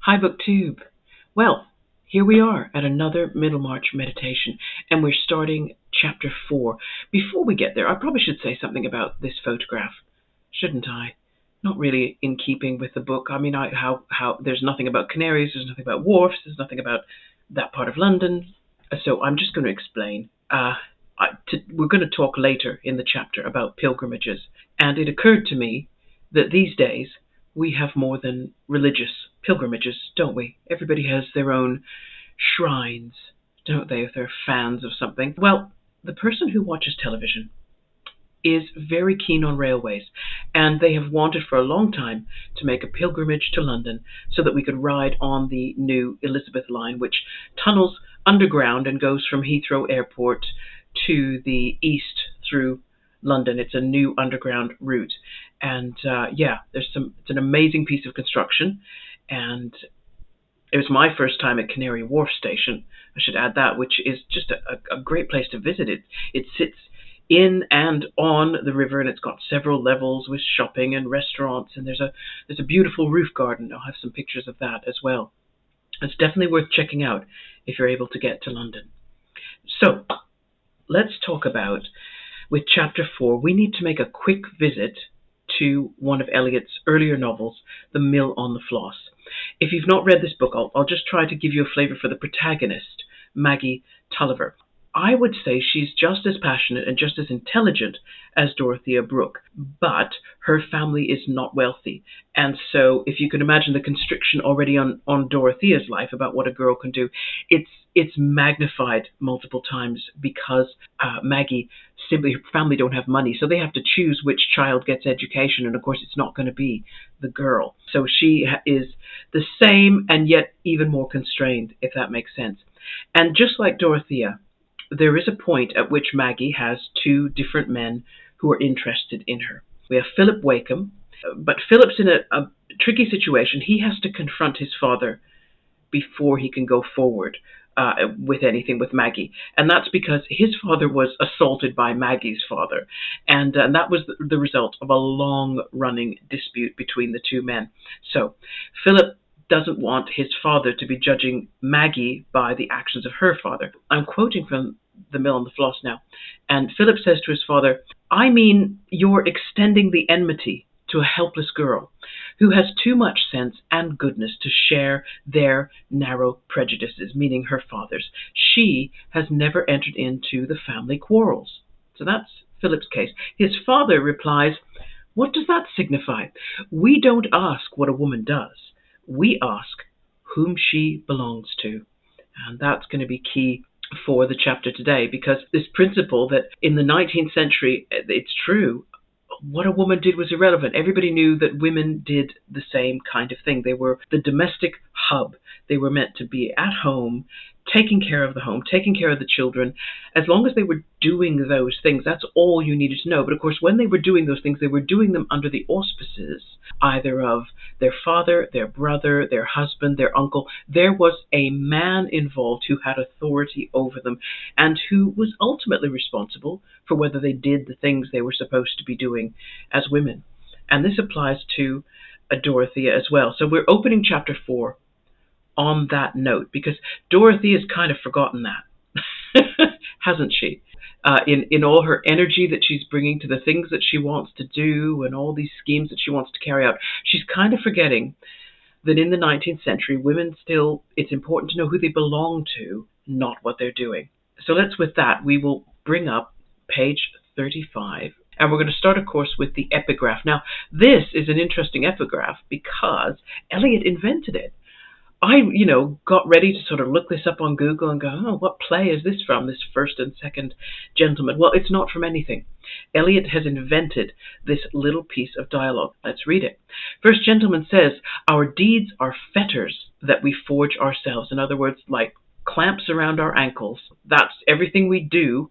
Hi, BookTube. Well, here we are at another Middlemarch meditation, and we're starting chapter 4. Before we get there, I probably should say something about this photograph, shouldn't I? Not really in keeping with the book. I mean, how there's nothing about canaries, there's nothing about wharfs, there's nothing about that part of London. So I'm just going to explain. We're going to talk later in the chapter about pilgrimages, and it occurred to me that these days we have more than religious pilgrimages, don't we? Everybody has their own shrines, don't they, if they're fans of something? Well, the person who watches television is very keen on railways, and they have wanted for a long time to make a pilgrimage to London so that we could ride on the new Elizabeth line, which tunnels underground and goes from Heathrow Airport to the east through London. It's a new underground route, and it's an amazing piece of construction, and it was my first time at Canary Wharf Station. I should add that, which is just a great place to visit. It sits in and on the river, and it's got several levels with shopping and restaurants, and there's a beautiful roof garden. I'll have some pictures of that as well. It's definitely worth checking out if you're able to get to London. So let's talk about, with chapter 4, we need to make a quick visit to one of Eliot's earlier novels, The Mill on the Floss. If you've not read this book, I'll just try to give you a flavor for the protagonist, Maggie Tulliver. I would say she's just as passionate and just as intelligent as Dorothea Brooke, but her family is not wealthy. And so if you can imagine the constriction already on Dorothea's life about what a girl can do, it's magnified multiple times because Maggie, simply her family don't have money, so they have to choose which child gets education, and of course it's not going to be the girl. So she is the same and yet even more constrained, if that makes sense. And just like Dorothea, there is a point at which Maggie has two different men who are interested in her. We have Philip Wakem, but Philip's in a tricky situation. He has to confront his father before he can go forward with anything with Maggie. And that's because his father was assaulted by Maggie's father. And that was the result of a long-running dispute between the two men. So Philip doesn't want his father to be judging Maggie by the actions of her father. I'm quoting from The Mill on the Floss now. And Philip says to his father, "I mean, you're extending the enmity to a helpless girl who has too much sense and goodness to share their narrow prejudices," meaning her father's. "She has never entered into the family quarrels." So that's Philip's case. His father replies, "What does that signify? We don't ask what a woman does. We ask whom she belongs to." And that's going to be key for the chapter today, because this principle that in the 19th century, it's true, what a woman did was irrelevant. Everybody knew that women did the same kind of thing. They were the domestic hub. They were meant to be at home, taking care of the home, taking care of the children. As long as they were doing those things, that's all you needed to know. But of course, when they were doing those things, they were doing them under the auspices either of their father, their brother, their husband, their uncle. There was a man involved who had authority over them and who was ultimately responsible for whether they did the things they were supposed to be doing as women. And this applies to Dorothea as well. So we're opening chapter 4 on that note, because Dorothea's kind of forgotten that, hasn't she? In all her energy that she's bringing to the things that she wants to do and all these schemes that she wants to carry out, she's kind of forgetting that in the 19th century, women still, it's important to know who they belong to, not what they're doing. So with that, we will bring up page 35. And we're going to start, of course, with the epigraph. Now, this is an interesting epigraph because Eliot invented it. I, got ready to sort of look this up on Google and go, oh, what play is this from, this First and Second Gentleman? Well, it's not from anything. Eliot has invented this little piece of dialogue. Let's read it. First Gentleman says, "Our deeds are fetters that we forge ourselves." In other words, like clamps around our ankles. That's everything we do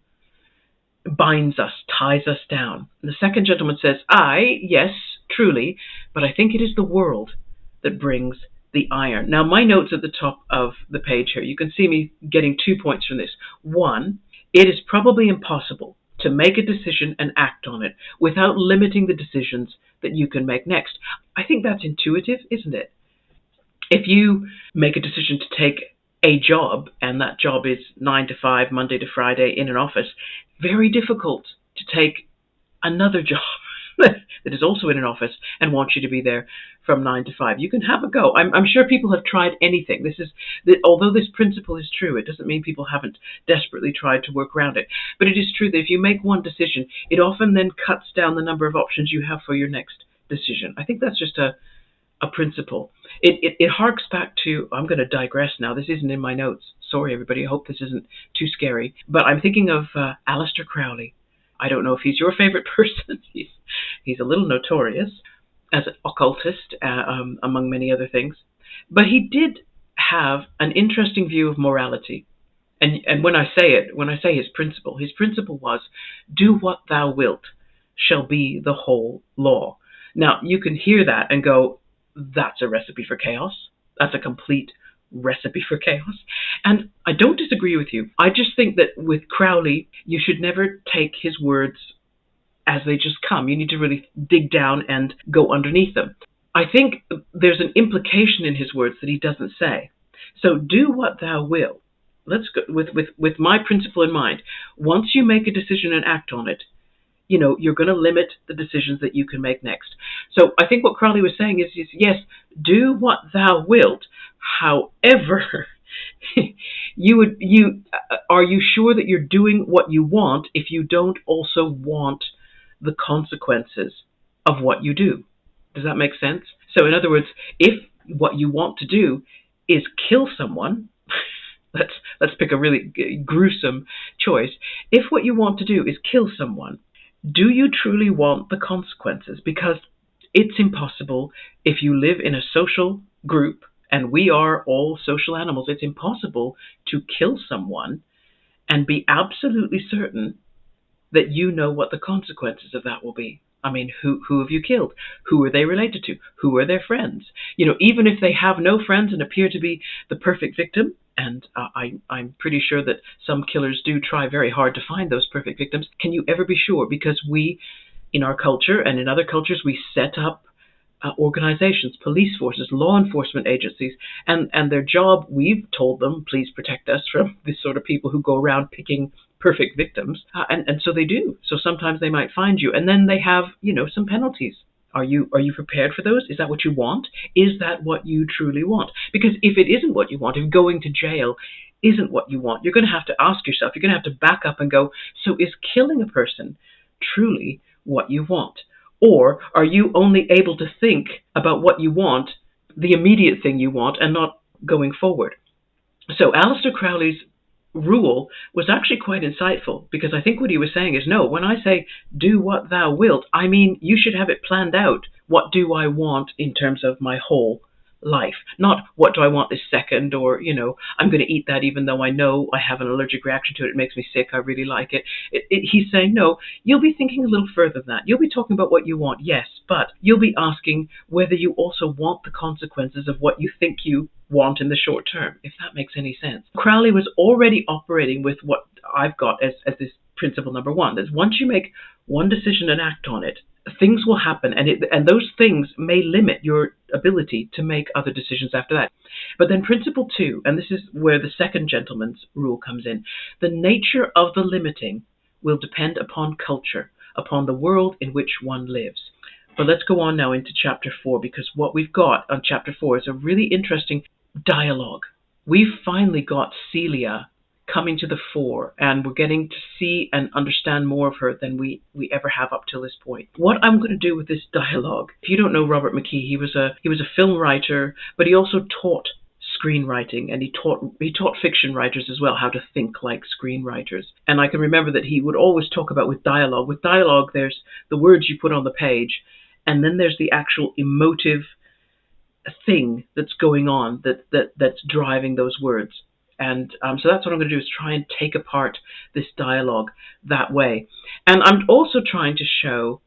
binds us, ties us down. And the Second Gentleman says, "Aye, yes, truly, but I think it is the world that brings the iron." Now, my notes at the top of the page here, you can see me getting 2 points from this. One, it is probably impossible to make a decision and act on it without limiting the decisions that you can make next. I think that's intuitive, isn't it? If you make a decision to take a job, and that job is 9 to 5, Monday to Friday in an office, very difficult to take another job that is also in an office and wants you to be there from 9 to 5. You can have a go. I'm sure people have tried anything. Although this principle is true, it doesn't mean people haven't desperately tried to work around it. But it is true that if you make one decision, it often then cuts down the number of options you have for your next decision. I think that's just a principle. It harks back to, I'm going to digress now, this isn't in my notes. Sorry, everybody, I hope this isn't too scary. But I'm thinking of Aleister Crowley. I don't know if he's your favorite person. He's a little notorious as an occultist, among many other things. But he did have an interesting view of morality. And when I say his principle was, do what thou wilt shall be the whole law. Now, you can hear that and go, that's a recipe for chaos. That's a complete recipe for chaos. And I don't disagree with you. I just think that with Crowley, you should never take his words as they just come. You need to really dig down and go underneath them. I think there's an implication in his words that he doesn't say. So do what thou will. Let's go with my principle in mind. Once you make a decision and act on it, you're going to limit the decisions that you can make next. So I think what Crowley was saying is yes, do what thou wilt. However, are you sure that you're doing what you want if you don't also want the consequences of what you do? Does that make sense? So in other words, if what you want to do is kill someone, let's pick a really gruesome choice. If what you want to do is kill someone, do you truly want the consequences? Because it's impossible if you live in a social group, and we are all social animals, it's impossible to kill someone and be absolutely certain that you know what the consequences of that will be. I mean, who have you killed? Who are they related to? Who are their friends? Even if they have no friends and appear to be the perfect victim, and I'm pretty sure that some killers do try very hard to find those perfect victims, can you ever be sure? Because we, in our culture and in other cultures, we set up organizations, police forces, law enforcement agencies, and their job, we've told them, please protect us from this sort of people who go around picking perfect victims, and so they do. So sometimes they might find you, and then they have, some penalties. Are you prepared for those? Is that what you want? Is that what you truly want? Because if it isn't what you want, if going to jail isn't what you want, you're going to have to ask yourself, you're going to have to back up and go, so is killing a person truly what you want? Or are you only able to think about what you want, the immediate thing you want, and not going forward? So Aleister Crowley's rule was actually quite insightful, because I think what he was saying is, no, when I say do what thou wilt, I mean you should have it planned out. What do I want in terms of my whole life? Not what do I want this second, or I'm going to eat that even though I know I have an allergic reaction to it, it makes me sick, I really like it. He's saying, no, you'll be thinking a little further than that. You'll be talking about what you want, yes, but you'll be asking whether you also want the consequences of what you think you want in the short term, if that makes any sense. Crowley was already operating with what I've got as this principle number one. That once you make one decision and act on it, things will happen, and those things may limit your ability to make other decisions after that. But then principle two, and this is where the second gentleman's rule comes in, the nature of the limiting will depend upon culture, upon the world in which one lives. But let's go on now into chapter 4, because what we've got on chapter 4 is a really interesting dialogue. We've finally got Celia coming to the fore, and we're getting to see and understand more of her than we ever have up till this point. What I'm going to do with this dialogue, if you don't know Robert McKee, he was a film writer, but he also taught screenwriting, and he taught fiction writers as well how to think like screenwriters. And I can remember that he would always talk about with dialogue, there's the words you put on the page, and then there's the actual emotive thing that's going on that's driving those words. And so that's what I'm going to do, is try and take apart this dialogue that way. And I'm also trying to show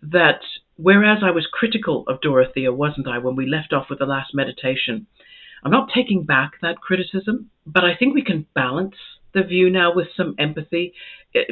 that whereas I was critical of Dorothea, wasn't I, when we left off with the last meditation, I'm not taking back that criticism, but I think we can balance the view now with some empathy,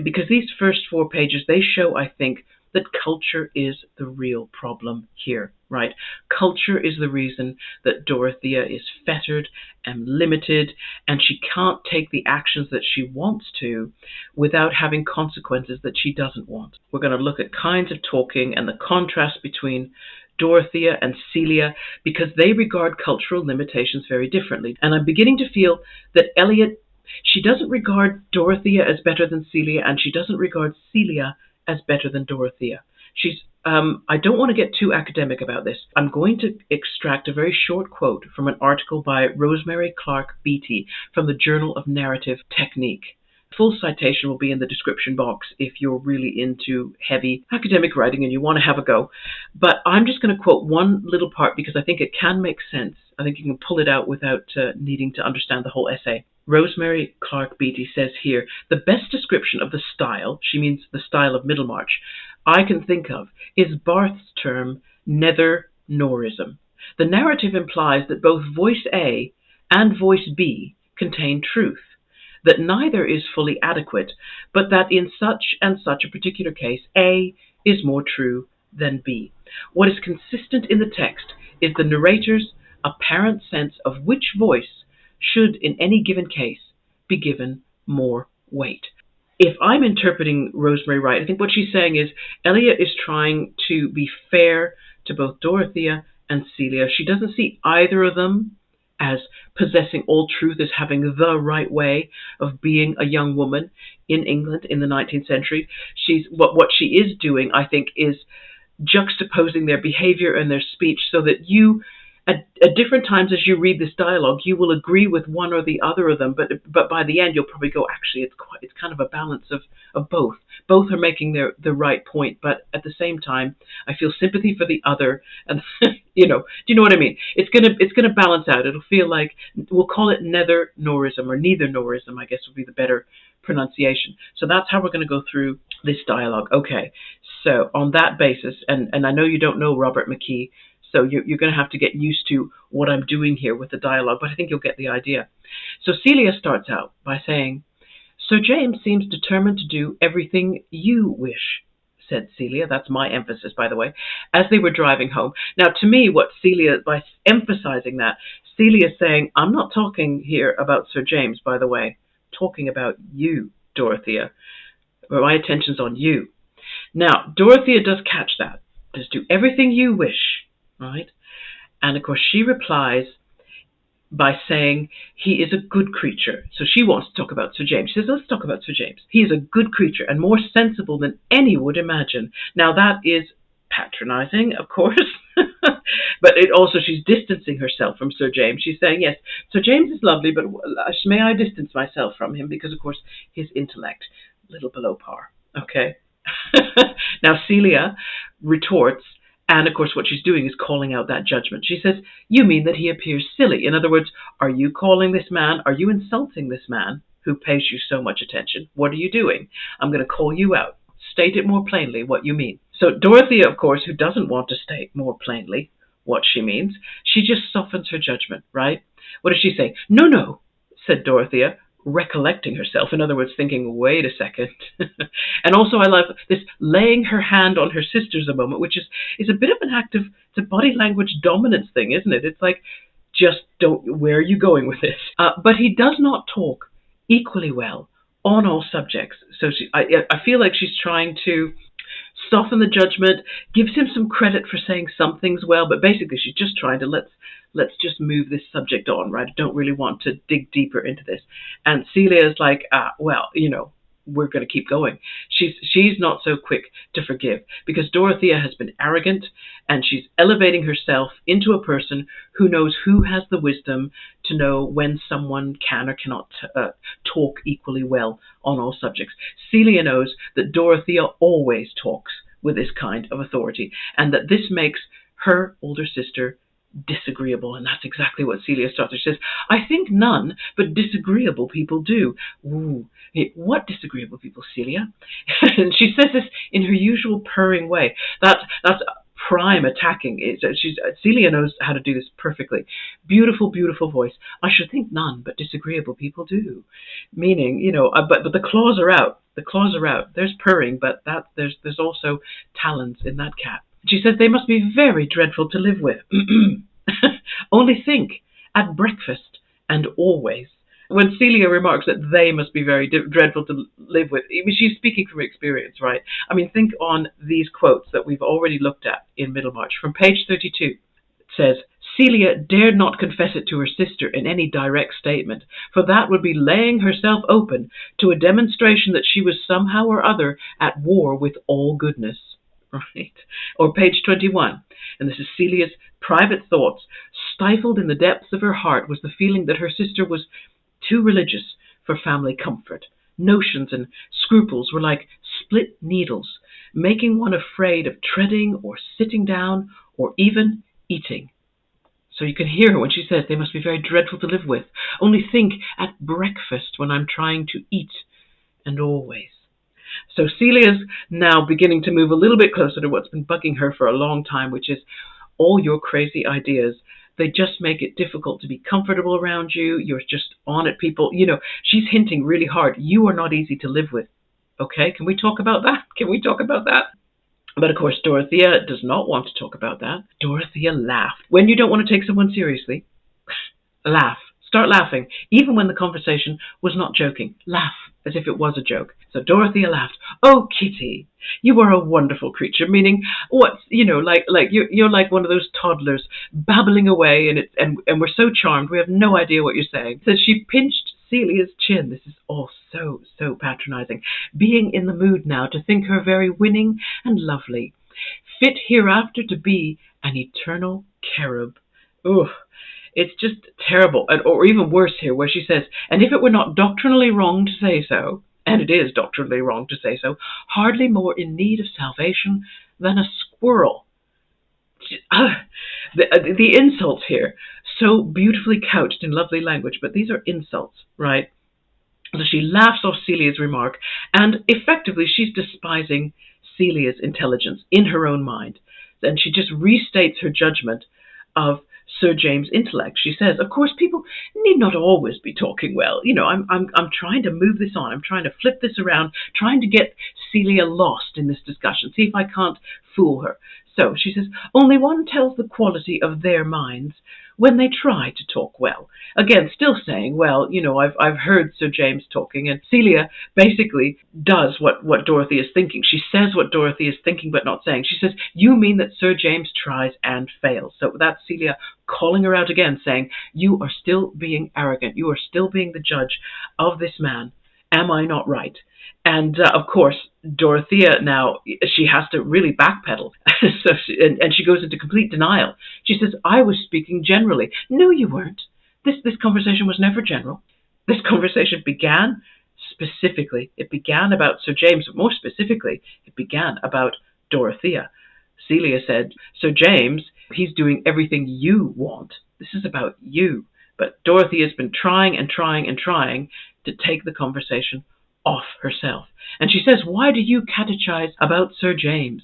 because these first 4 pages, they show, I think, that culture is the real problem here, right? Culture is the reason that Dorothea is fettered and limited, and she can't take the actions that she wants to without having consequences that she doesn't want. We're going to look at kinds of talking and the contrast between Dorothea and Celia, because they regard cultural limitations very differently. And I'm beginning to feel that Eliot, she doesn't regard Dorothea as better than Celia, and she doesn't regard Celia as better than Dorothea. I don't want to get too academic about this. I'm going to extract a very short quote from an article by Rosemary Beatty from the Journal of Narrative Technique. Full citation will be in the description box if you're really into heavy academic writing and you want to have a go. But I'm just going to quote one little part because I think it can make sense. I think you can pull it out without needing to understand the whole essay. Rosemary Beatty says here, the best description of the style, she means the style of Middlemarch, I can think of is Barth's term, Neither-Norism. The narrative implies that both voice A and voice B contain truth, that neither is fully adequate, but that in such and such a particular case, A is more true than B. What is consistent in the text is the narrator's apparent sense of which voice should, in any given case, be given more weight. If I'm interpreting Rosemary right, I think what she's saying is Eliot is trying to be fair to both Dorothea and Celia. She doesn't see either of them as possessing all truth, as having the right way of being a young woman in England in the 19th century. What she is doing, I think, is juxtaposing their behavior and their speech so that you, at different times as you read this dialogue, you will agree with one or the other of them, but by the end you'll probably go, actually, it's kind of a balance of both. Both are making the right point, but at the same time, I feel sympathy for the other, and do you know what I mean? It's gonna balance out. It'll feel like, we'll call it Neither-Norism, or Neither-Norism, I guess would be the better pronunciation. So that's how we're going to go through this dialogue. Okay, so on that basis, and I know you don't know Robert McKee, so you're going to have to get used to what I'm doing here with the dialogue, but I think you'll get the idea. So Celia starts out by saying, Sir James seems determined to do everything you wish, said Celia. That's my emphasis, by the way, as they were driving home. Now, to me, what Celia, by emphasizing that, Celia is saying, I'm not talking here about Sir James, by the way. I'm talking about you, Dorothea. My attention's on you. Now, Dorothea does catch that. Does do everything you wish. Right? And of course she replies by saying he is a good creature. So she wants to talk about Sir James. She says, let's talk about Sir James. He is a good creature and more sensible than any would imagine. Now that is patronizing, of course, but it also, she's distancing herself from Sir James. She's saying, yes, Sir James is lovely, but may I distance myself from him because, of course, his intellect, a little below par. Okay? Now Celia retorts, and of course what she's doing is calling out that judgment. She says, you mean that he appears silly? In other words, are you insulting this man who pays you so much attention? What are you doing? I'm going to call you out. State it more plainly what you mean. So Dorothea, of course, who doesn't want to state more plainly what she means, she just softens her judgment, right? What does she say? No, said Dorothea, recollecting herself. In other words, thinking, wait a second. And also I love this laying her hand on her sister's a moment, which is a bit of an act of, it's a body language dominance thing, isn't it? It's like, just don't, where are you going with this? But he does not talk equally well on all subjects. So I feel like she's trying to soften the judgment, gives him some credit for saying some things well, but basically she's just trying to let's just move this subject on, right? I don't really want to dig deeper into this. And Celia is like, well, we're going to keep going. She's not so quick to forgive because Dorothea has been arrogant and she's elevating herself into a person who knows who has the wisdom to know when someone can or cannot talk equally well on all subjects. Celia knows that Dorothea always talks with this kind of authority and that this makes her older sister disagreeable, and that's exactly what Celia starts. She says, I think none but disagreeable people do. Ooh, what disagreeable people, Celia? And she says this in her usual purring way. That's prime attacking. Celia knows how to do this perfectly. Beautiful, beautiful voice. I should think none but disagreeable people do. Meaning, but the claws are out. The claws are out. There's purring, but there's also talons in that cat. She says they must be very dreadful to live with. Only think, at breakfast and always. When Celia remarks that they must be very dreadful to live with, she's speaking from experience, right? I mean, think on these quotes that we've already looked at in Middlemarch. From page 32, it says, Celia dared not confess it to her sister in any direct statement, for that would be laying herself open to a demonstration that she was somehow or other at war with all goodness. Right. Or page 21, and this is Celia's private thoughts. Stifled in the depths of her heart was the feeling that her sister was too religious for family comfort. Notions and scruples were like split needles, making one afraid of treading or sitting down or even eating. So you can hear her when she says they must be very dreadful to live with. Only think, at breakfast when I'm trying to eat, and always. So Celia's now beginning to move a little bit closer to what's been bugging her for a long time, which is all your crazy ideas. They just make it difficult to be comfortable around you. You're just on at people. She's hinting really hard. You are not easy to live with. Okay, can we talk about that? Can we talk about that? But of course, Dorothea does not want to talk about that. Dorothea laughed. When you don't want to take someone seriously, laugh. Start laughing, even when the conversation was not joking. Laugh as if it was a joke. So Dorothea laughed. Oh, Kitty, you are a wonderful creature. Meaning, what's like you're like one of those toddlers babbling away, and we're so charmed we have no idea what you're saying. So she pinched Celia's chin. This is all so patronizing. Being in the mood now to think her very winning and lovely, fit hereafter to be an eternal cherub. Ugh. It's just terrible, or even worse here, where she says, and if it were not doctrinally wrong to say so, and it is doctrinally wrong to say so, hardly more in need of salvation than a squirrel. The insults here, so beautifully couched in lovely language, but these are insults, right? So she laughs off Celia's remark, and effectively she's despising Celia's intelligence in her own mind. And she just restates her judgment of Sir James' intellect. She says, of course, people need not always be talking well. I'm trying to move this on. I'm trying to flip this around, trying to get Celia lost in this discussion, see if I can't fool her. So she says, only one tells the quality of their minds when they try to talk well. Again, still saying, well, I've heard Sir James talking, and Celia basically does what Dorothy is thinking. She says what Dorothy is thinking but not saying. She says, you mean that Sir James tries and fails. So that's Celia calling her out again, saying, you are still being arrogant. You are still being the judge of this man. Am I not right? And of course, Dorothea now, she has to really backpedal. And she goes into complete denial. She says, I was speaking generally. No, you weren't. This conversation was never general. This conversation began specifically. It began about Sir James, but more specifically, it began about Dorothea. Celia said, Sir James, he's doing everything you want. This is about you. But Dorothy has been trying and trying and trying to take the conversation off herself. And she says, why do you catechize about Sir James?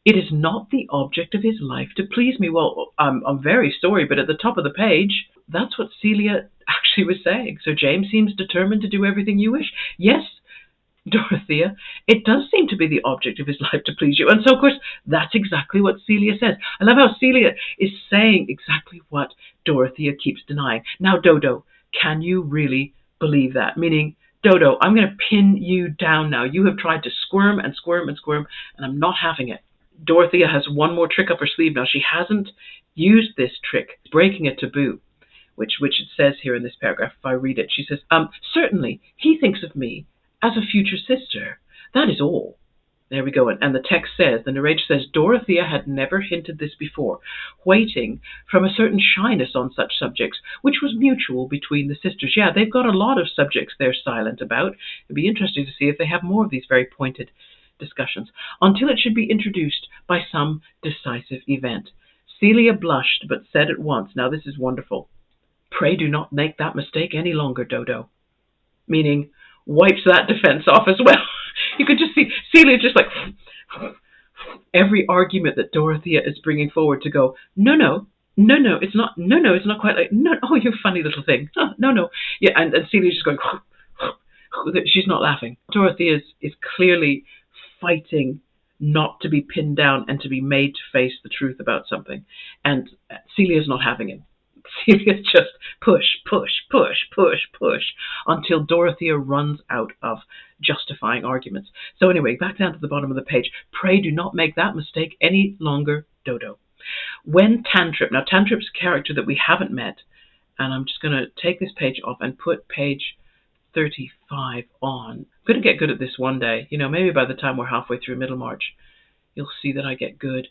It is not the object of his life to please me. Well, I'm very sorry, but at the top of the page, that's what Celia actually was saying. Sir James seems determined to do everything you wish. Yes, Dorothea, it does seem to be the object of his life to please you. And so, of course, that's exactly what Celia says. I love how Celia is saying exactly what Dorothea keeps denying. Now, Dodo, can you really believe that? Meaning, Dodo, I'm going to pin you down now. You have tried to squirm and squirm and squirm, and I'm not having it. Dorothea has one more trick up her sleeve now. She hasn't used this trick, breaking a taboo, which it says here in this paragraph. If I read it, she says, certainly, he thinks of me as a future sister. That is all. There we go. And the text says, the narrator says, Dorothea had never hinted this before, waiting from a certain shyness on such subjects, which was mutual between the sisters. Yeah, they've got a lot of subjects they're silent about. It'd be interesting to see if they have more of these very pointed discussions, until it should be introduced by some decisive event. Celia blushed, but said at once, now this is wonderful, pray do not make that mistake any longer, Dodo. Meaning, wipes that defense off as well. You could just see Celia just like, every argument that Dorothea is bringing forward to go, no, it's not. No, it's not quite like no. Oh, you funny little thing. Oh, no. Yeah, and Celia's just going. She's not laughing. Dorothea is clearly fighting not to be pinned down and to be made to face the truth about something, and Celia's not having it. Celia's just push until Dorothea runs out of justifying arguments. So anyway, back down to the bottom of the page. Pray do not make that mistake any longer, Dodo. When Tantrip, now Tantrip's a character that we haven't met, and I'm just going to take this page off and put page 35 on. I'm going to get good at this one day. Maybe by the time we're halfway through Middlemarch, you'll see that I get good.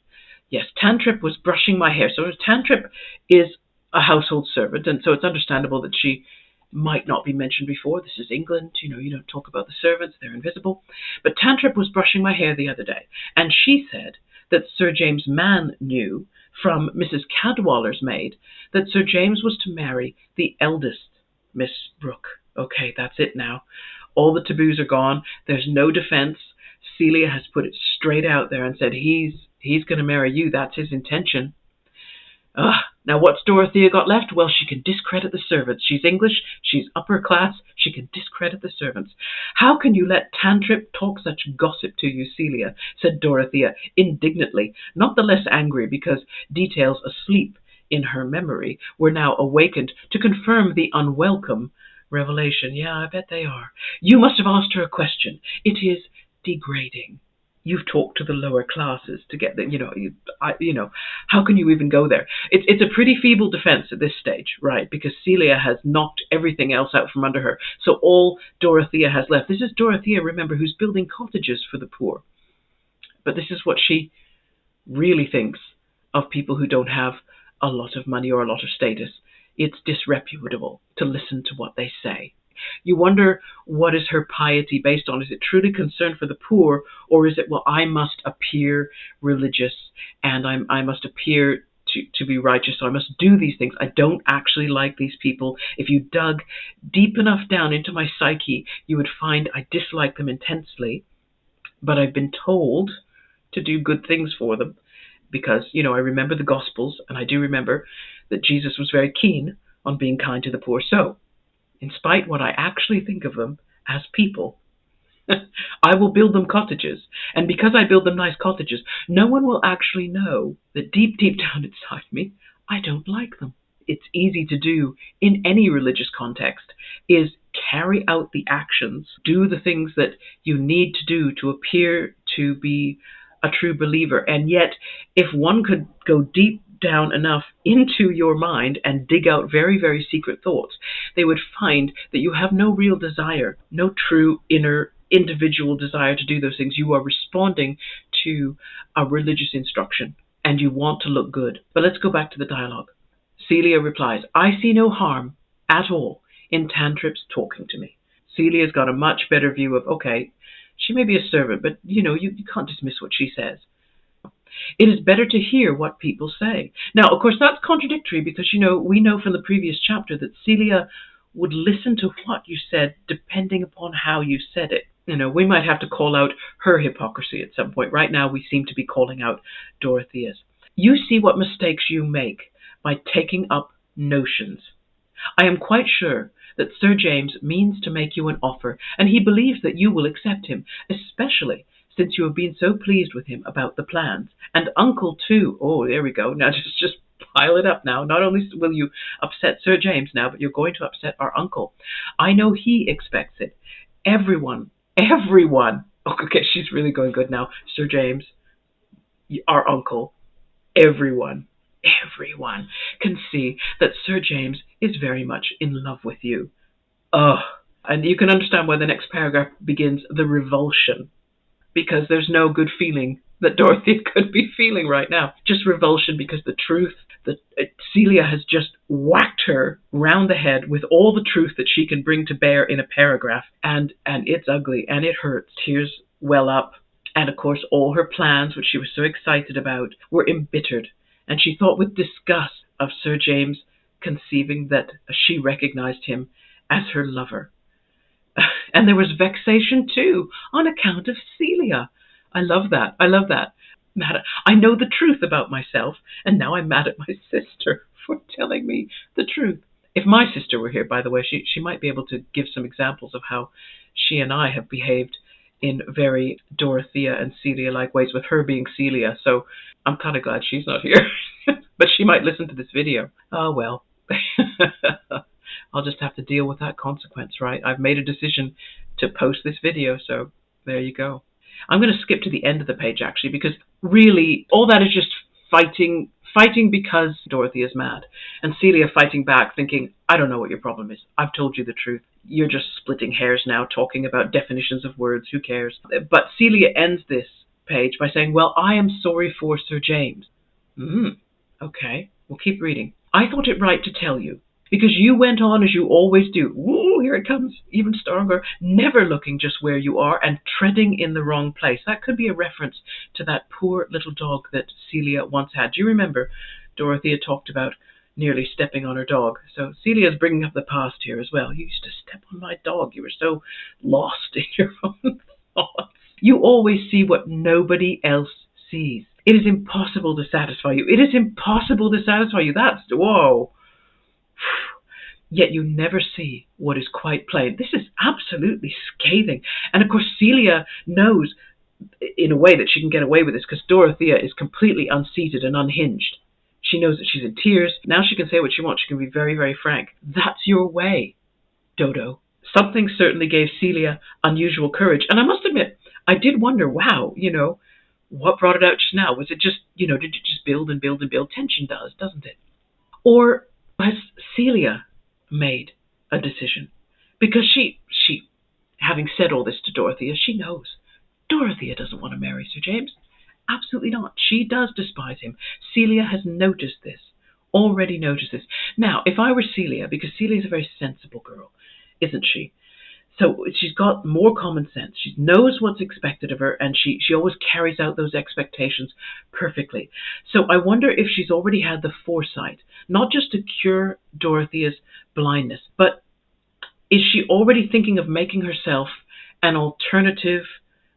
Yes, Tantrip was brushing my hair. So Tantrip is a household servant, and so it's understandable that she might not be mentioned before. This is England, you don't talk about the servants, they're invisible. But Tantrip was brushing my hair the other day, and she said that Sir James Mann knew from Mrs. Cadwaller's maid that Sir James was to marry the eldest Miss Brooke. Okay, that's it now. All the taboos are gone. There's no defense. Celia has put it straight out there and said he's going to marry you. That's his intention. Now what's Dorothea got left? Well, she can discredit the servants. She's English, she's upper class, she can discredit the servants. How can you let Tantrip talk such gossip to you, Celia? Said Dorothea indignantly, not the less angry because details asleep in her memory were now awakened to confirm the unwelcome revelation. Yeah, I bet they are. You must have asked her a question. It is degrading. You've talked to the lower classes to get the, how can you even go there? It's a pretty feeble defense at this stage, right? Because Celia has knocked everything else out from under her. So all Dorothea has left. This is Dorothea, remember, who's building cottages for the poor. But this is what she really thinks of people who don't have a lot of money or a lot of status. It's disreputable to listen to what they say. You wonder, what is her piety based on? Is it truly concern for the poor, or is it, well, I must appear religious and I must appear to be righteous, so I must do these things. I don't actually like these people. If you dug deep enough down into my psyche, you would find I dislike them intensely, but I've been told to do good things for them because, I remember the Gospels, and I do remember that Jesus was very keen on being kind to the poor. So, in spite what I actually think of them as people, I will build them cottages. And because I build them nice cottages, no one will actually know that deep down inside me, I don't like them. It's easy to do in any religious context, is carry out the actions, do the things that you need to do to appear to be a true believer. And yet, if one could go deep down enough into your mind and dig out very, very secret thoughts, they would find that you have no real desire, no true inner individual desire to do those things. You are responding to a religious instruction and you want to look good. But let's go back to the dialogue. Celia replies, I see no harm at all in Tantrip's talking to me. Celia's got a much better view of, okay, she may be a servant, but you can't dismiss what she says. It is better to hear what people say. Now, of course, that's contradictory because, we know from the previous chapter that Celia would listen to what you said depending upon how you said it. We might have to call out her hypocrisy at some point. Right now, we seem to be calling out Dorothea's. You see what mistakes you make by taking up notions. I am quite sure that Sir James means to make you an offer, and he believes that you will accept him, especially since you have been so pleased with him about the plans. And Uncle, too. Oh, there we go. Now just pile it up now. Not only will you upset Sir James now, but you're going to upset our uncle. I know he expects it. Everyone. Oh, okay, she's really going good now. Sir James, our uncle, everyone can see that Sir James is very much in love with you. And you can understand why the next paragraph begins, the revulsion, because there's no good feeling that Dorothy could be feeling right now. Just revulsion because the truth that Celia has just whacked her round the head with all the truth that she can bring to bear in a paragraph. And it's ugly and it hurts. Tears well up. And of course, all her plans, which she was so excited about, were embittered. And she thought with disgust of Sir James conceiving that she recognized him as her lover. And there was vexation too, on account of Celia. I love that. mad at, I know the truth about myself, and now I'm mad at my sister for telling me the truth. If my sister were here, by the way, she might be able to give some examples of how she and I have behaved in very Dorothea and Celia-like ways, with her being Celia. So I'm kind of glad she's not here. But she might listen to this video. Oh, well. I'll just have to deal with that consequence, right? I've made a decision to post this video, so there you go. I'm going to skip to the end of the page, actually, because really all that is just fighting because Dorothy is mad, and Celia fighting back, thinking, I don't know what your problem is. I've told you the truth. You're just splitting hairs now, talking about definitions of words. Who cares? But Celia ends this page by saying, well, I am sorry for Sir James. Okay, we'll keep reading. I thought it right to tell you, because you went on as you always do. Woo, here it comes, even stronger. Never looking just where you are and treading in the wrong place. That could be a reference to that poor little dog that Celia once had. Do you remember Dorothea talked about nearly stepping on her dog? So Celia's bringing up the past here as well. You used to step on my dog. You were so lost in your own thoughts. You always see what nobody else sees. It is impossible to satisfy you. It is impossible to satisfy you. That's, whoa. Yet you never see what is quite plain. This is absolutely scathing. And of course, Celia knows in a way that she can get away with this because Dorothea is completely unseated and unhinged. She knows that she's in tears. Now she can say what she wants. She can be very, very frank. That's your way, Dodo. Something certainly gave Celia unusual courage. And I must admit, I did wonder, wow, what brought it out just now? Was it just, did it just build and build and build? Tension does, doesn't it? Or has Celia made a decision? Because she, having said all this to Dorothea, she knows Dorothea doesn't want to marry Sir James. Absolutely not. She does despise him. Celia has noticed this, already noticed this. Now, if I were Celia, because Celia is a very sensible girl, isn't she? So she's got more common sense. She knows what's expected of her, and she always carries out those expectations perfectly. So I wonder if she's already had the foresight, not just to cure Dorothea's blindness, but is she already thinking of making herself an alternative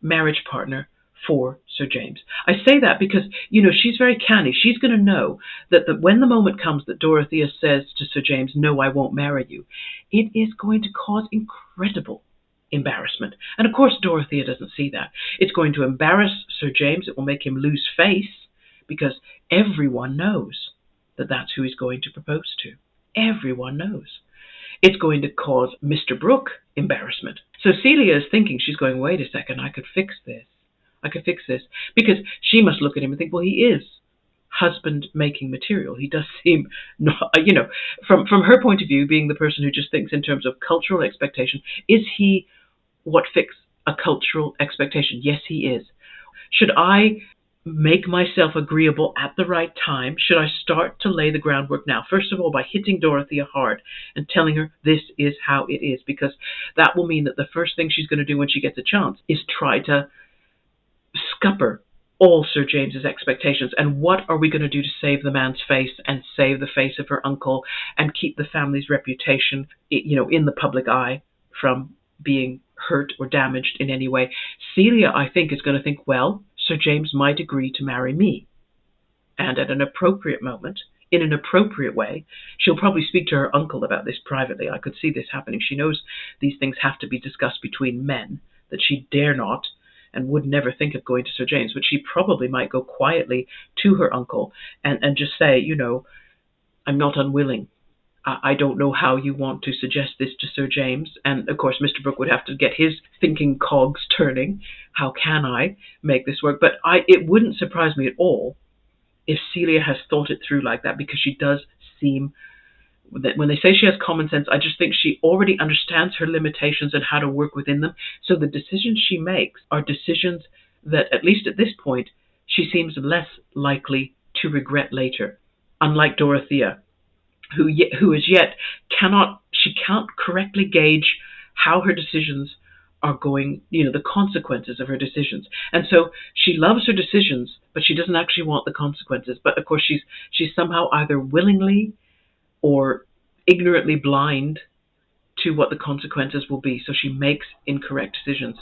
marriage partner for Sir James? I say that because, she's very canny. She's going to know that when the moment comes that Dorothea says to Sir James, no, I won't marry you, it is going to cause incredible embarrassment. And of course, Dorothea doesn't see that. It's going to embarrass Sir James. It will make him lose face because everyone knows that that's who he's going to propose to. Everyone knows. It's going to cause Mr. Brooke embarrassment. So Celia is thinking, she's going, wait a second, I could fix this. Because she must look at him and think, well, he is husband-making material. He does seem, from her point of view, being the person who just thinks in terms of cultural expectation, is he what fits a cultural expectation? Yes, he is. Should I make myself agreeable at the right time? Should I start to lay the groundwork now? First of all, by hitting Dorothea hard and telling her this is how it is, because that will mean that the first thing she's going to do when she gets a chance is try to scupper all Sir James's expectations. And what are we going to do to save the man's face and save the face of her uncle and keep the family's reputation, in the public eye from being hurt or damaged in any way? Celia, I think, is going to think, well, Sir James might agree to marry me. And at an appropriate moment, in an appropriate way, she'll probably speak to her uncle about this privately. I could see this happening. She knows these things have to be discussed between men, that she dare not and would never think of going to Sir James, but she probably might go quietly to her uncle and just say, I'm not unwilling. I don't know how you want to suggest this to Sir James. And of course, Mr. Brooke would have to get his thinking cogs turning. How can I make this work? But it wouldn't surprise me at all if Celia has thought it through like that, because she does seem that when they say she has common sense, I just think she already understands her limitations and how to work within them. So the decisions she makes are decisions that, at least at this point, she seems less likely to regret later. Unlike Dorothea, who as yet can't correctly gauge how her decisions are going, the consequences of her decisions. And so she loves her decisions, but she doesn't actually want the consequences. But of course, she's somehow either willingly or ignorantly blind to what the consequences will be. So she makes incorrect decisions.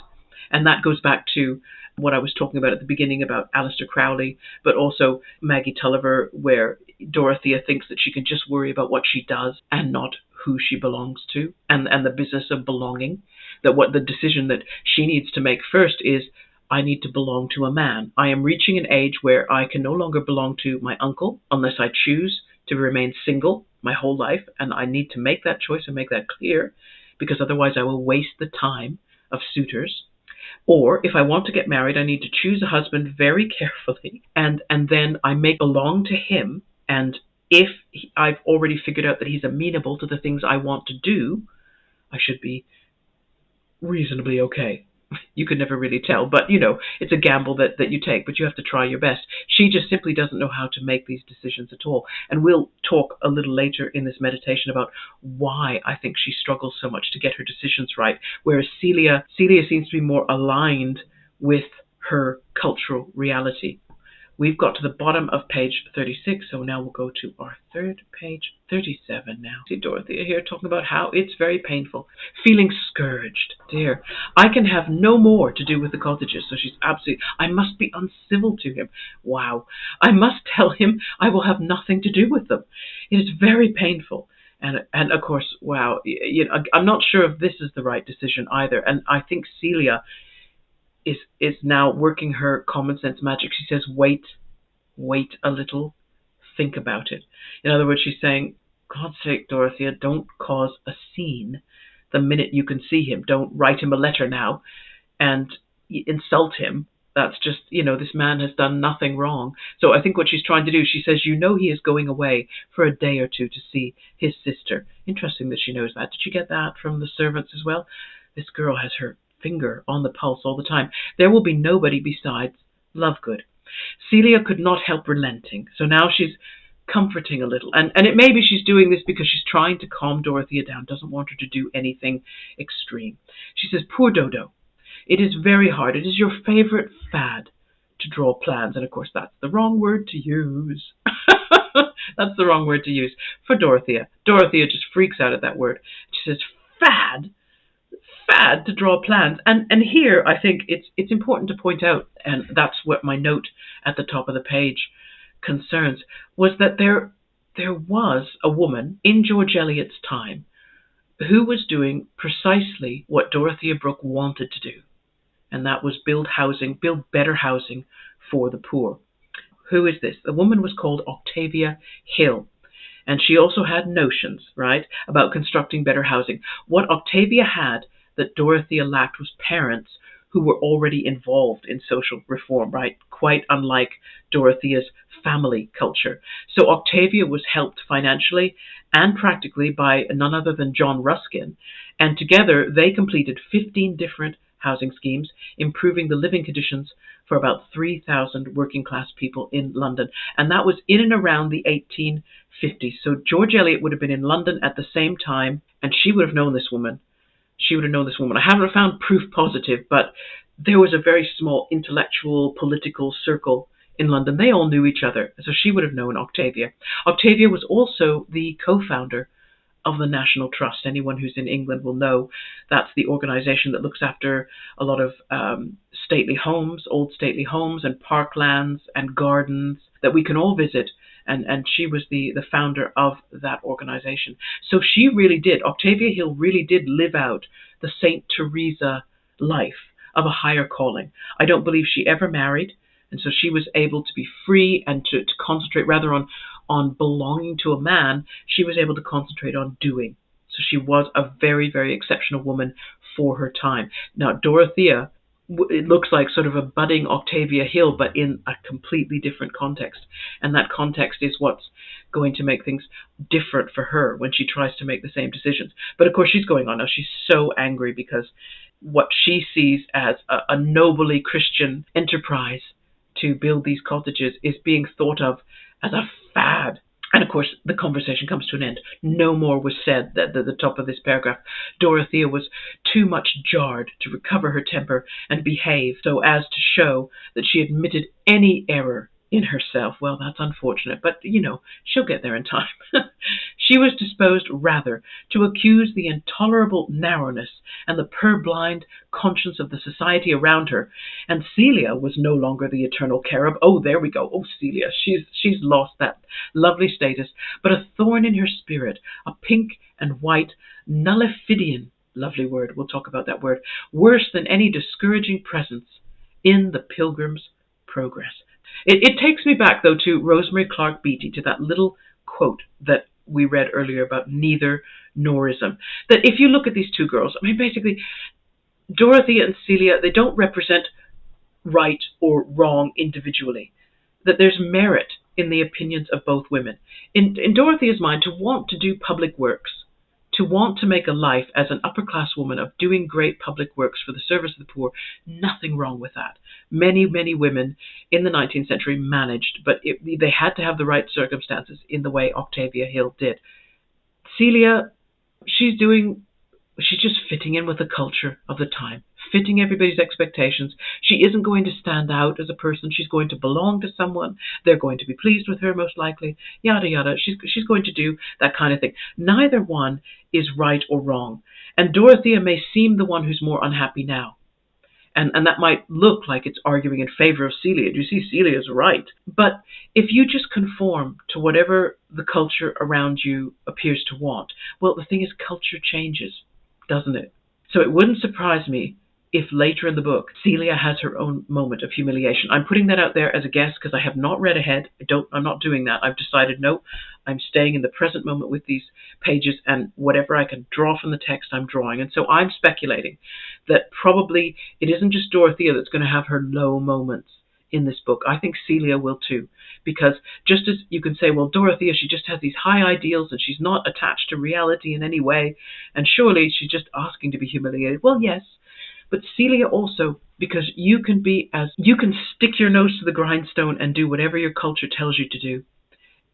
And that goes back to what I was talking about at the beginning about Aleister Crowley, but also Maggie Tulliver, where Dorothea thinks that she can just worry about what she does and not who she belongs to, and the business of belonging. That what the decision that she needs to make first is, I need to belong to a man. I am reaching an age where I can no longer belong to my uncle unless I choose to remain single my whole life, and I need to make that choice and make that clear, because otherwise I will waste the time of suitors. Or if I want to get married, I need to choose a husband very carefully, and then I make belong to him. And if I've already figured out that he's amenable to the things I want to do, I should be reasonably okay. You could never really tell, but it's a gamble that you take, but you have to try your best. She just simply doesn't know how to make these decisions at all. And we'll talk a little later in this meditation about why I think she struggles so much to get her decisions right, whereas Celia seems to be more aligned with her cultural reality. We've got to the bottom of page 36, so now we'll go to our third page, 37 now. See Dorothea here talking about how it's very painful, feeling scourged. Dear, I can have no more to do with the cottages, so she's absolutely, I must be uncivil to him. Wow. I must tell him I will have nothing to do with them. It is very painful. And of course, wow, I'm not sure if this is the right decision either. And I think Celia is now working her common sense magic. She says, wait a little, think about it. In other words, she's saying, God's sake, Dorothea, don't cause a scene the minute you can see him. Don't write him a letter now and insult him. That's just, this man has done nothing wrong. So I think what she's trying to do, she says, he is going away for a day or two to see his sister. Interesting that she knows that. Did you get that from the servants as well? This girl has her finger on the pulse all the time. There will be nobody besides Lovegood. Celia could not help relenting, so now she's comforting a little. And it may be she's doing this because she's trying to calm Dorothea down, doesn't want her to do anything extreme. She says, poor Dodo, it is very hard. It is your favorite fad to draw plans. And of course, that's the wrong word to use. That's the wrong word to use for Dorothea. Dorothea just freaks out at that word. She says, fad to draw plans. And here I think it's important to point out, and that's what my note at the top of the page concerns, was that there was a woman in George Eliot's time who was doing precisely what Dorothea Brooke wanted to do, and that was build better housing for the poor. Who is this? The woman was called Octavia Hill. And she also had notions, right, about constructing better housing. What Octavia had that Dorothea lacked was parents who were already involved in social reform, right? Quite unlike Dorothea's family culture. So Octavia was helped financially and practically by none other than John Ruskin. And together they completed 15 different housing schemes, improving the living conditions for about 3,000 working class people in London. And that was in and around the 1850s. So George Eliot would have been in London at the same time, and she would have known this woman. I haven't found proof positive, but there was a very small intellectual, political circle in London. They all knew each other, so she would have known Octavia. Octavia was also the co-founder of the National Trust. Anyone who's in England will know that's the organization that looks after a lot of old stately homes and parklands and gardens that we can all visit. And she was the founder of that organization. So she really did, Octavia Hill really did live out the St. Teresa life of a higher calling. I don't believe she ever married, and so she was able to be free and to concentrate rather on belonging to a man. She was able to concentrate on doing. So she was a very, very exceptional woman for her time. Now, Dorothea, it looks like sort of a budding Octavia Hill, but in a completely different context. And that context is what's going to make things different for her when she tries to make the same decisions. But of course, she's going on now. She's so angry because what she sees as a nobly Christian enterprise to build these cottages is being thought of as a fad. And of course, the conversation comes to an end. No more was said at the top of this paragraph. Dorothea was too much jarred to recover her temper and behave so as to show that she admitted any error in herself. Well, that's unfortunate, but she'll get there in time. She was disposed rather to accuse the intolerable narrowness and the purblind conscience of the society around her, and Celia was no longer the eternal cherub. Oh, there we go. Oh, Celia, she's lost that lovely status, but a thorn in her spirit, a pink and white nullifidian, lovely word, we'll talk about that word, worse than any discouraging presence in the Pilgrim's Progress. It takes me back, though, to Rosemary Clark Beatty, to that little quote that we read earlier about Neither-Norism. That if you look at these two girls, I mean, basically, Dorothea and Celia, they don't represent right or wrong individually. That there's merit in the opinions of both women. In Dorothea's mind, to want to do public works, to want to make a life as an upper-class woman of doing great public works for the service of the poor, nothing wrong with that. Many, many women in the 19th century managed, but they had to have the right circumstances in the way Octavia Hill did. Celia, she's just fitting in with the culture of the time, fitting everybody's expectations. She isn't going to stand out as a person. She's going to belong to someone. They're going to be pleased with her, most likely, yada, yada. She's going to do that kind of thing. Neither one is right or wrong. And Dorothea may seem the one who's more unhappy now. And that might look like it's arguing in favor of Celia. Do you see, Celia's right. But if you just conform to whatever the culture around you appears to want, well, the thing is, culture changes, doesn't it? So it wouldn't surprise me if later in the book, Celia has her own moment of humiliation. I'm putting that out there as a guess because I have not read ahead. I'm not doing that. I've decided, no, I'm staying in the present moment with these pages, and whatever I can draw from the text, I'm drawing. And so I'm speculating that probably it isn't just Dorothea that's going to have her low moments in this book. I think Celia will too, because just as you can say, well, Dorothea, she just has these high ideals and she's not attached to reality in any way, and surely she's just asking to be humiliated. Well, yes, but Celia also, because you can stick your nose to the grindstone and do whatever your culture tells you to do.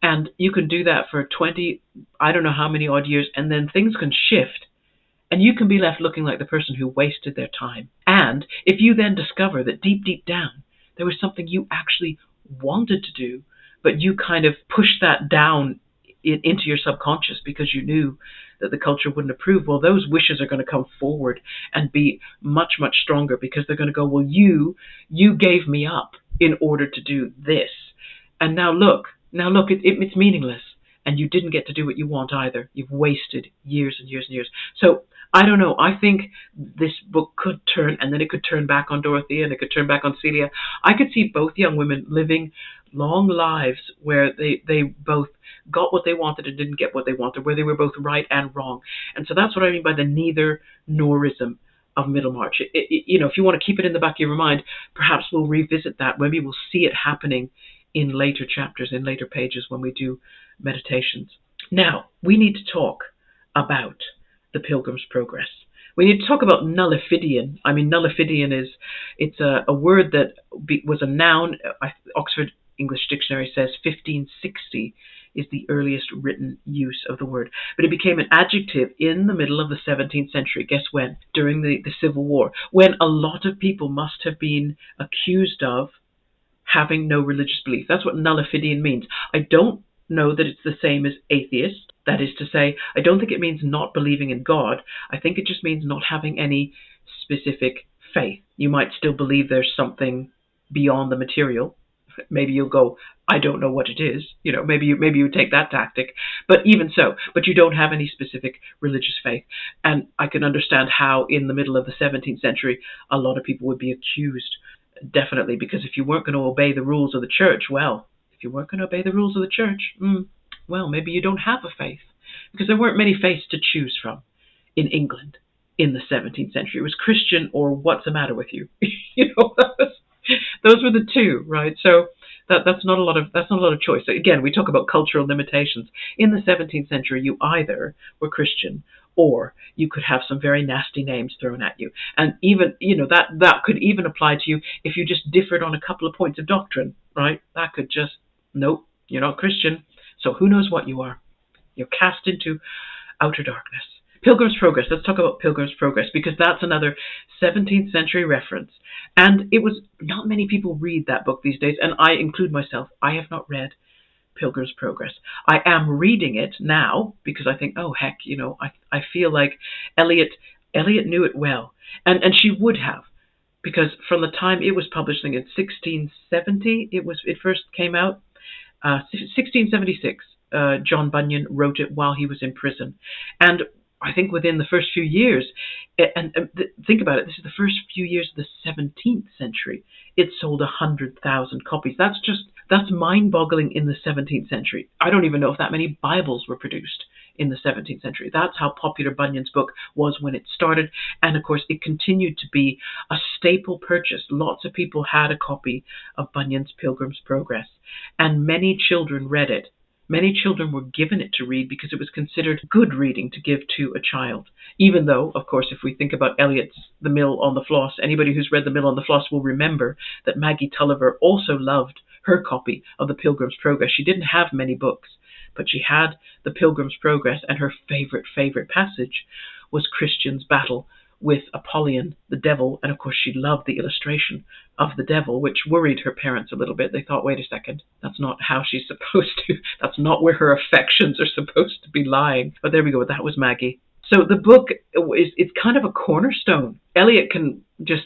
And you can do that for 20, I don't know how many odd years, and then things can shift. And you can be left looking like the person who wasted their time. And if you then discover that deep, deep down, there was something you actually wanted to do, but you kind of pushed that down into your subconscious because you knew that the culture wouldn't approve, well, those wishes are going to come forward and be much, much stronger, because they're going to go, well, you gave me up in order to do this. And now look, it's meaningless. And you didn't get to do what you want either. You've wasted years and years and years. So I don't know. I think this book could turn, and then it could turn back on Dorothea, and it could turn back on Celia. I could see both young women living long lives where they both got what they wanted and didn't get what they wanted, where they were both right and wrong. And so that's what I mean by the neither-norism of Middlemarch. If you want to keep it in the back of your mind, perhaps we'll revisit that. Maybe we'll see it happening in later chapters, in later pages when we do meditations. Now, we need to talk about the Pilgrim's Progress. We need to talk about nullifidian. I mean, nullifidian it's a word that was a noun. Oxford English Dictionary says 1560 is the earliest written use of the word. But it became an adjective in the middle of the 17th century. Guess when? During the Civil War, when a lot of people must have been accused of having no religious belief. That's what nullifidian means. I don't know that it's the same as atheist. That is to say, I don't think it means not believing in God. I think it just means not having any specific faith. You might still believe there's something beyond the material. Maybe you'll go, I don't know what it is. Maybe you take that tactic. But even so, but you don't have any specific religious faith. And I can understand how in the middle of the 17th century, a lot of people would be accused. Definitely, because if you weren't going to obey the rules of the church, well, well, maybe you don't have a faith. Because there weren't many faiths to choose from in England in the 17th century. It was Christian or what's the matter with you? Those were the two, right? So that's not a lot of choice. Again, we talk about cultural limitations. In the 17th century, you either were Christian or you could have some very nasty names thrown at you. And even, that could even apply to you if you just differed on a couple of points of doctrine, right? That could just, nope, you're not Christian. So who knows what you are? You're cast into outer darkness. Pilgrim's Progress. Let's talk about Pilgrim's Progress, because that's another 17th century reference. And it was not many people read that book these days, and I include myself. I have not read Pilgrim's Progress. I am reading it now because I think, oh heck, I feel like Eliot knew it well, and she would have, because from the time it was published, I think in 1670 it first came out. 1676, John Bunyan wrote it while he was in prison, and I think within the first few years, think about it, this is the first few years of the 17th century, it sold 100,000 copies. That's mind-boggling in the 17th century. I don't even know if that many Bibles were produced in the 17th century. That's how popular Bunyan's book was when it started, and of course it continued to be a staple purchase. Lots of people had a copy of Bunyan's Pilgrim's Progress, and many children read it. Many children were given it to read because it was considered good reading to give to a child. Even though, of course, if we think about Eliot's The Mill on the Floss, anybody who's read The Mill on the Floss will remember that Maggie Tulliver also loved her copy of the Pilgrim's Progress. She didn't have many books, but she had the Pilgrim's Progress, and her favorite passage was Christian's battle with Apollyon, the devil, and of course she loved the illustration of the devil, which worried her parents a little bit. They thought, wait a second, that's not how she's supposed to, that's not where her affections are supposed to be lying. But there we go, that was Maggie. So the book it's kind of a cornerstone. Eliot can just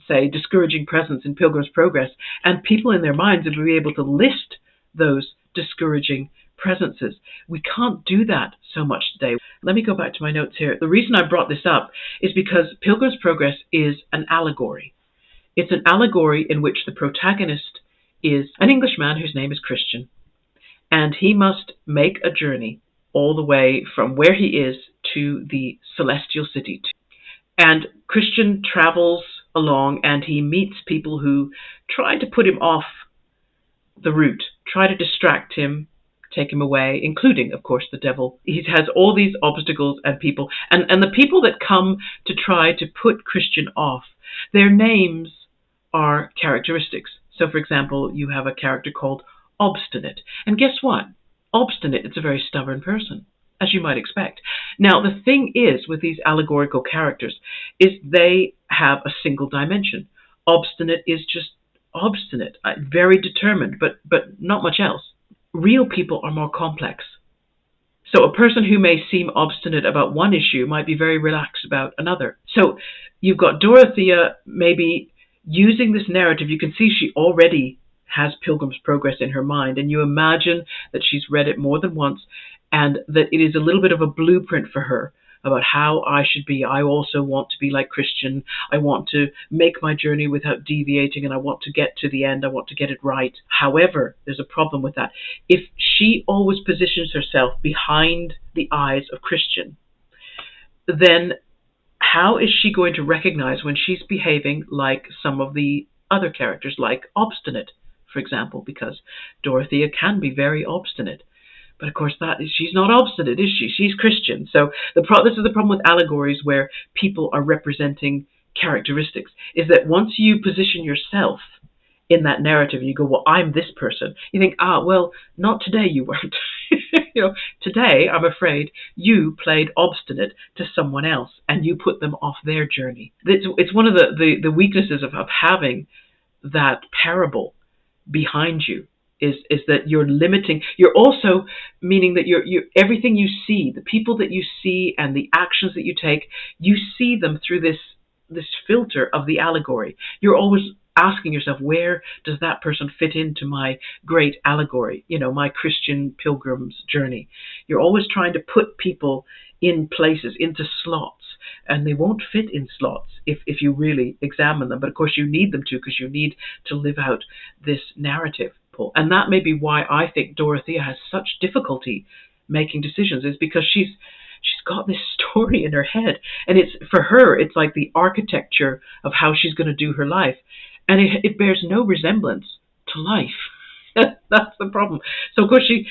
say discouraging presence in Pilgrim's Progress, and people in their minds will be able to list those discouraging presences. We can't do that so much today. Let me go back to my notes here. The reason I brought this up is because Pilgrim's Progress is an allegory. It's an allegory in which the protagonist is an Englishman whose name is Christian, and he must make a journey all the way from where he is to the celestial city. And Christian travels along, and he meets people who try to put him off the route, try to distract him, take him away, including, of course, the devil. He has all these obstacles and people, and the people that come to try to put Christian off, their names are characteristics. So, for example, you have a character called Obstinate, and guess what? Obstinate, it's a very stubborn person, as you might expect. Now, the thing is with these allegorical characters is they have a single dimension. Obstinate is just obstinate, very determined, but not much else. Real people are more complex. So a person who may seem obstinate about one issue might be very relaxed about another. So you've got Dorothea maybe using this narrative. You can see she already has Pilgrim's Progress in her mind, and you imagine that she's read it more than once, and that it is a little bit of a blueprint for her about how I should be. I also want to be like Christian. I want to make my journey without deviating, and I want to get to the end. I want to get it right. However, there's a problem with that. If she always positions herself behind the eyes of Christian, then how is she going to recognize when she's behaving like some of the other characters, like Obstinate, for example, because Dorothea can be very obstinate. But of course, she's not obstinate, is she? She's Christian. So this is the problem with allegories where people are representing characteristics, is that once you position yourself in that narrative and you go, well, I'm this person, you think, well, not today you weren't. Today, I'm afraid, you played obstinate to someone else and you put them off their journey. It's one of the weaknesses of having that parable behind you. Is that you're limiting, you're also meaning that you're everything you see, the people that you see and the actions that you take, you see them through this filter of the allegory. You're always asking yourself, where does that person fit into my great allegory, my Christian pilgrim's journey? You're always trying to put people in places, into slots, and they won't fit in slots if you really examine them. But of course you need them to, because you need to live out this narrative. And that may be why I think Dorothea has such difficulty making decisions, is because she's got this story in her head, and for her it's like the architecture of how she's going to do her life, and it bears no resemblance to life. That's the problem. So of course she's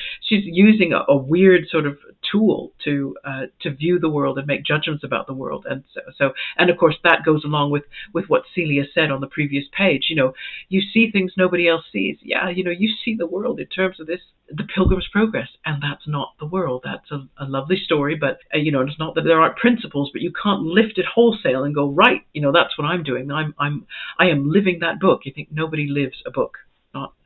using a weird sort of tool to view the world and make judgments about the world, and and of course that goes along with what Celia said on the previous page. You see things nobody else sees. Yeah, you see the world in terms of the Pilgrim's Progress, and that's not the world. That's a lovely story, but it's not that there aren't principles, but you can't lift it wholesale and go, right, that's what I'm doing. I am living that book. You think nobody lives a book.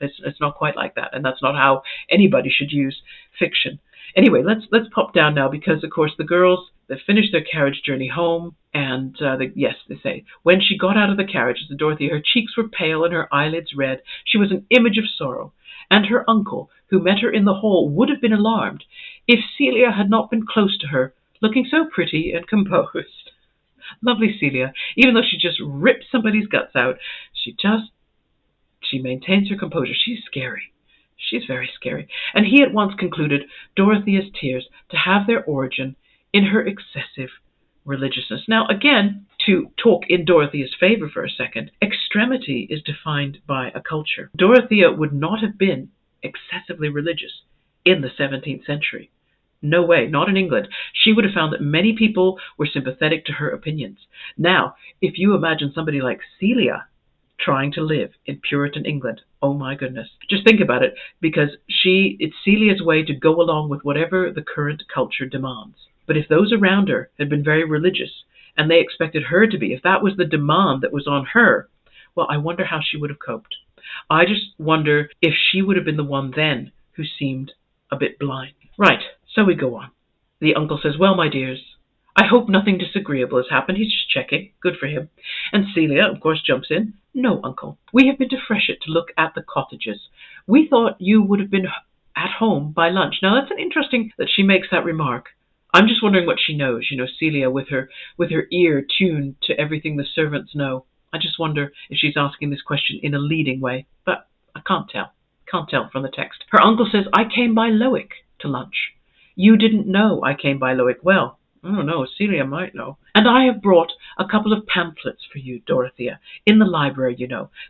It's not quite like that, and that's not how anybody should use fiction. Anyway, let's pop down now, because of course the girls, they finished their carriage journey home, and they say, when she got out of the carriage, said Dorothea, her cheeks were pale and her eyelids red. She was an image of sorrow, and her uncle, who met her in the hall, would have been alarmed if Celia had not been close to her, looking so pretty and composed. Lovely Celia, even though she just ripped somebody's guts out, she maintains her composure. She's scary. She's very scary. And he at once concluded Dorothea's tears to have their origin in her excessive religiousness. Now, again, to talk in Dorothea's favor for a second, extremity is defined by a culture. Dorothea would not have been excessively religious in the 17th century. No way, not in England. She would have found that many people were sympathetic to her opinions. Now, if you imagine somebody like Celia trying to live in Puritan England, oh my goodness. Just think about it, because it's Celia's way to go along with whatever the current culture demands. But if those around her had been very religious, and they expected her to be, if that was the demand that was on her, well, I wonder how she would have coped. I just wonder if she would have been the one then who seemed a bit blind. Right, so we go on. The uncle says, well, my dears, I hope nothing disagreeable has happened. He's just checking. Good for him. And Celia, of course, jumps in. No, uncle. We have been to Freshitt to look at the cottages. We thought you would have been at home by lunch. Now, that's interesting that she makes that remark. I'm just wondering what she knows. Celia with her ear tuned to everything the servants know. I just wonder if she's asking this question in a leading way. But I can't tell. Can't tell from the text. Her uncle says, I came by Lowick to lunch. You didn't know I came by Lowick. Well, I don't know, Celia might know. And I have brought a couple of pamphlets for you, Dorothea, in the library,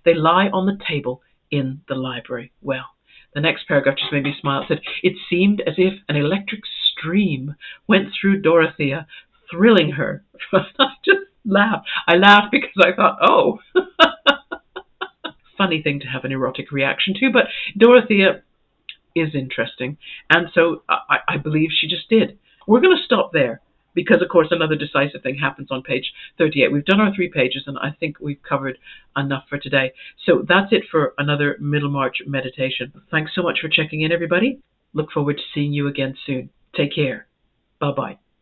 They lie on the table in the library. Well, the next paragraph just made me smile. It said, it seemed as if an electric stream went through Dorothea, thrilling her. I just laughed. I laughed because I thought, oh, funny thing to have an erotic reaction to, but Dorothea is interesting. And so I believe she just did. We're going to stop there, because, of course, another decisive thing happens on page 38. We've done our 3 pages, and I think we've covered enough for today. So that's it for another Middlemarch meditation. Thanks so much for checking in, everybody. Look forward to seeing you again soon. Take care. Bye-bye.